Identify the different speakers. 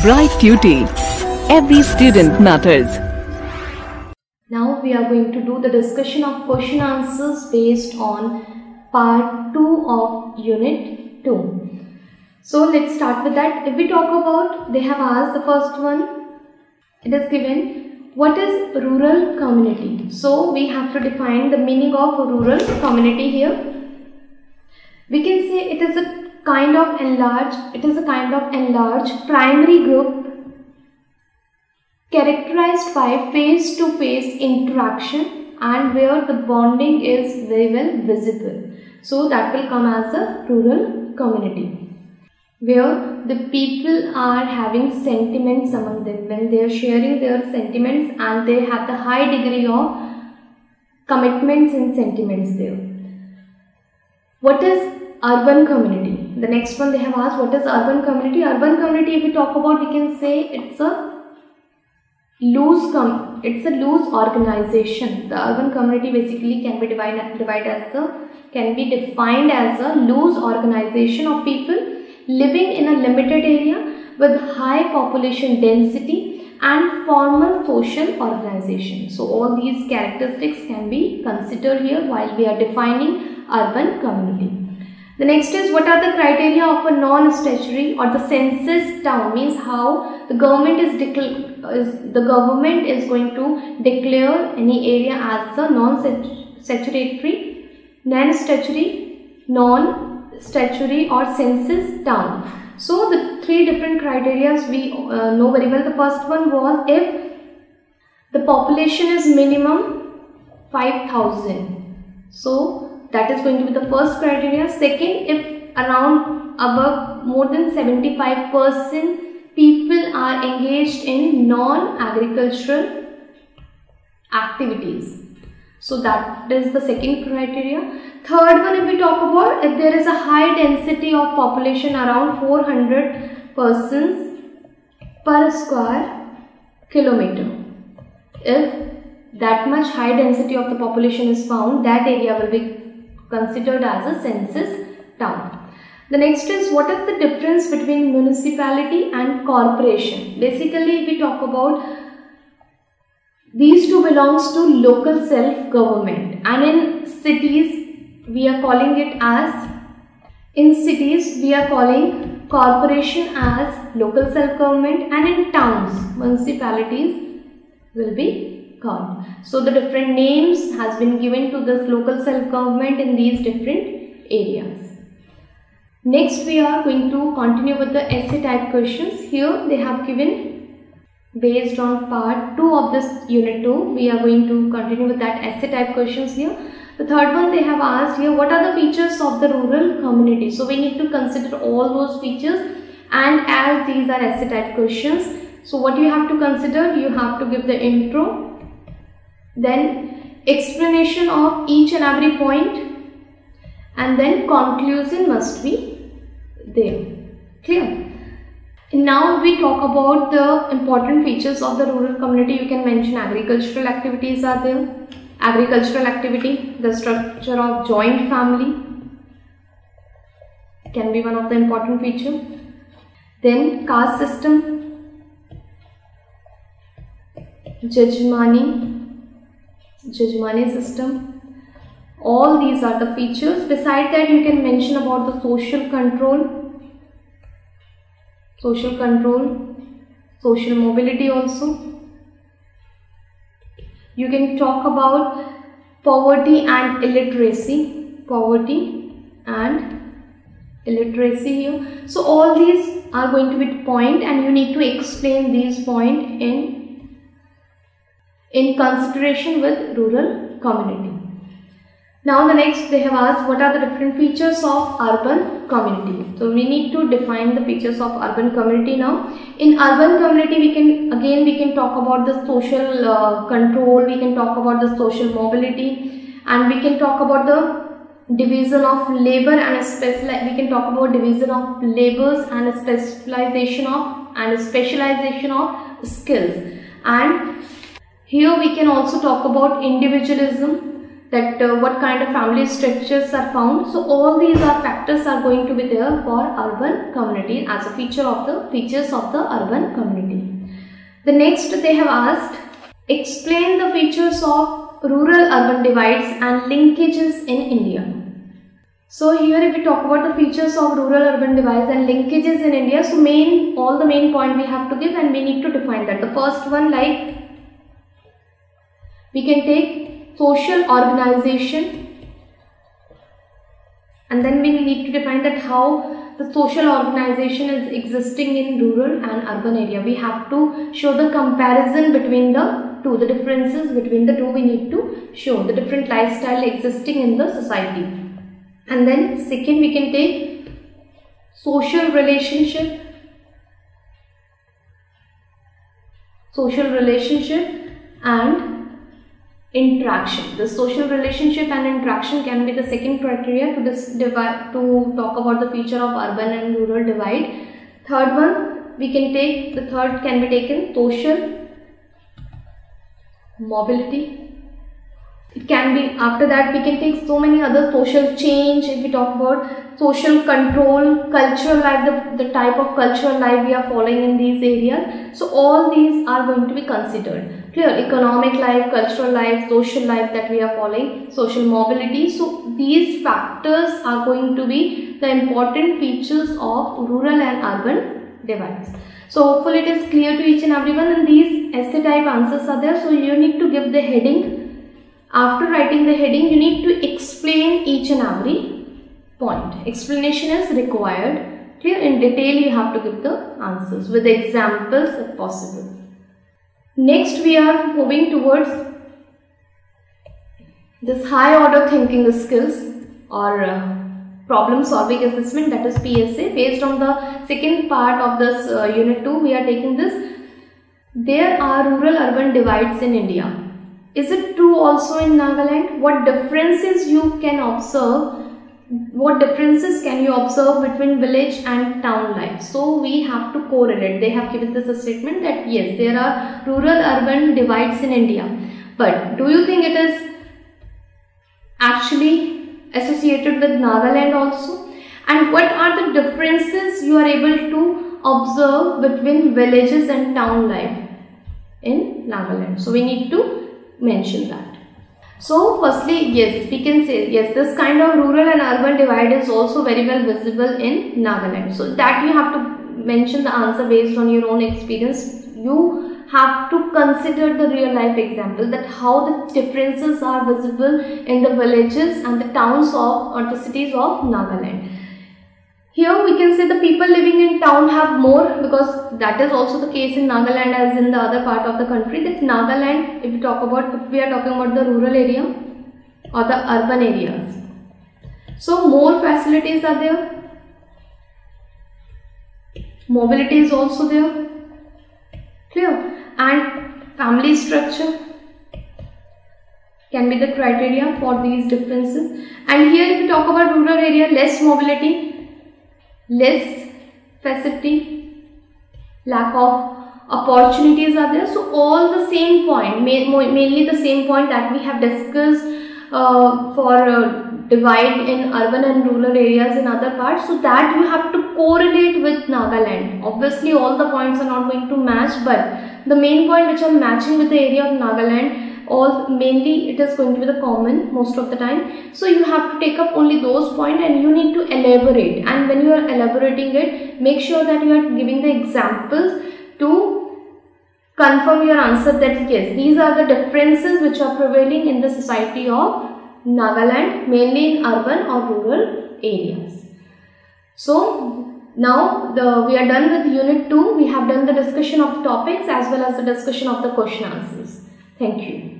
Speaker 1: Bright QT. Every student matters.
Speaker 2: Now we are going to do the discussion of question answers based on part 2 of unit 2. So let's start with that. If we talk about, they have asked the first one, it is given, what is rural community? So we have to define the meaning of rural community here. We can say it is a kind of enlarged primary group characterized by face-to-face interaction and where the bonding is very well visible. So that will come as a rural community, where the people are having sentiments among them, when they are sharing their sentiments and they have the high degree of commitments and sentiments there. What is urban community? The next one they have asked, what is urban community? Urban community, if we talk about, we can say it's a loose organization. The urban community basically can be defined as a loose organization of people living in a limited area with high population density and formal social organization. So all these characteristics can be considered here while we are defining urban community. The next is, what are the criteria of a non-statutory or the census town? Means how the government is going to declare any area as a non-statutory, non-statutory or census town. So the three different criteria we know very well. The first one was if the population is minimum 5,000. So that is going to be the first criteria. Second, if above more than 75% people are engaged in non-agricultural activities. So that is the second criteria. Third one, if we talk about, if there is a high density of population around 400 persons per square kilometer. If that much high density of the population is found, that area will be considered as a census town. The next is, what is the difference between municipality and corporation? Basically, if we talk about, these two belongs to local self-government, and in cities we are calling it as, corporation as local self-government, and in towns municipalities will be called. So the different names has been given to this local self-government in these different areas. Next we are going to continue with the essay type questions. Here they have given, based on part 2 of this unit 2, we are going to continue with that essay type questions here. The third one they have asked here, what are the features of the rural community? So we need to consider all those features, and as these are essay type questions, so what you have to consider, you have to give the intro, then explanation of each and every point, and then conclusion must be there. Clear? Now we talk about the important features of the rural community. You can mention agricultural activities are there. Agricultural activity, the structure of joint family can be one of the important feature. Then caste system, Jajmani system. All these are the features. Beside that, you can mention about the social control, social mobility also. You can talk about poverty and illiteracy here. So all these are going to be point, and you need to explain these point in consideration with rural community. Now the next they have asked, what are the different features of urban community? So we need to define the features of urban community now. In urban community, we can talk about the social control, we can talk about the social mobility, and we can talk about the division of labor and division of labors and specialization of skills. And here we can also talk about individualism, that what kind of family structures are found. So all these are factors are going to be there for urban community as a features of the urban community. The next they have asked, explain the features of rural urban divides and linkages in India. So here if we talk about the features of rural urban divides and linkages in India, so all the main point we have to give and we need to define that. The first one, like we can take social organization, and then we need to define that how the social organization is existing in rural and urban area. We have to show the comparison between the two, the differences between the two we need to show, the different lifestyle existing in the society. And then second we can take social relationship and interaction. The social relationship and interaction can be the second criteria to talk about the feature of urban and rural divide. Third one we can take, the third can be taken social mobility. It can be, after that we can take so many other social change. If we talk about social control, cultural life, the type of cultural life we are following in these areas. So all these are going to be considered. Clear? Economic life, cultural life, social life that we are following, social mobility. So these factors are going to be the important features of rural and urban divides. So hopefully it is clear to each and everyone, and these essay type answers are there. So you need to give the heading. After writing the heading, you need to explain each and every point. Explanation is required. Clear? In detail you have to give the answers with examples if possible. Next we are moving towards this high order thinking skills or problem solving assessment, that is PSA. Based on the second part of this unit 2 we are taking this. There are rural urban divides in India. Is it true also in Nagaland? What differences you can observe? What differences can you observe between village and town life? So we have to correlate. They have given this a statement that yes, there are rural urban divides in India. But do you think it is actually associated with Nagaland also? And what are the differences you are able to observe between villages and town life in Nagaland? So we need to mention that. So firstly, yes, we can say yes, this kind of rural and urban divide is also very well visible in Nagaland. So that you have to mention the answer based on your own experience. You have to consider the real life example, that how the differences are visible in the villages and the towns of or the cities of Nagaland. Here we can say the people living in town have more, because that is also the case in Nagaland as in the other part of the country. That Nagaland, if we are talking about the rural area or the urban areas, so more facilities are there, mobility is also there, clear, and family structure can be the criteria for these differences. And here if we talk about rural area, less mobility, less facility, lack of opportunities are there. So all the same point, mainly the same point that we have discussed for divide in urban and rural areas in other parts, so that you have to correlate with Nagaland. Obviously all the points are not going to match, but the main point which are matching with the area of Nagaland, all mainly it is going to be the common most of the time. So you have to take up only those points and you need to elaborate, and when you are elaborating it, make sure that you are giving the examples to confirm your answer that yes, these are the differences which are prevailing in the society of Nagaland, mainly in urban or rural areas. So now we are done with unit 2. We have done the discussion of the topics as well as the discussion of the question answers. Thank you.